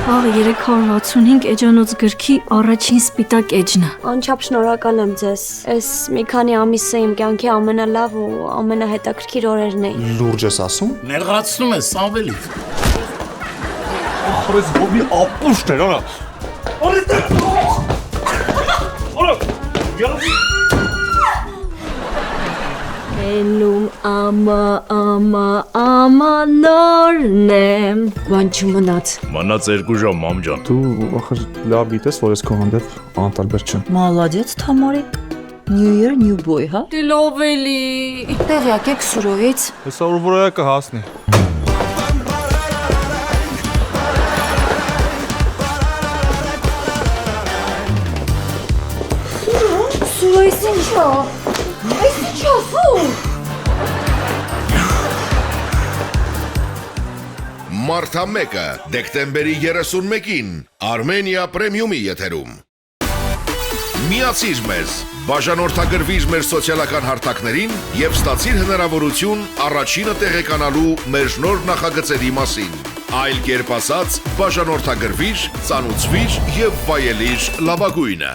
Աղ 365 էջանոց գրքի առաջին սպիտակ էջն է։ Անչափ շնորհակալ եմ ձեզ։ Այս մի քանի ամիսը իմ կյանքի ամենալավ ու ամենահետաքրքիր օրերն էին։ Լուրջ ես ասում։ Ներկայացնում ես ավելի։ Ախրես ո՞մի ապուշտ էր, արա։ Էնում նորն եմ։ Բան չմնաց։ Մնաց 2 ժամ, մամջան։ Դու ախր լավ գիտես, որ ես քո հանդեպ անտարբեր չեմ։ Молодец, Թամարիկ։ New year, new boy, հա։ Դե լավ էլի։ Տեղյակ եք Սուրովից։ Հեսա որ որայա կհասնի։ Սուրոյից ինչա։ Այս ինչա ասում։ Մարտամեկը դեկտեմբերի 31-ին Armenia Premium-ի եթերում։ Միացիր մեզ, բաժանորդագրվիր մեր սոցիալական հարթակներին եւ ստացիր հնարավորություն առաջինը տեղեկանալու մեր նոր նախագծերի մասին։ Այլ կերպ ասած, բաժանորդագրվիր, ծանուցվիր եւ վայելիր լավագույնը։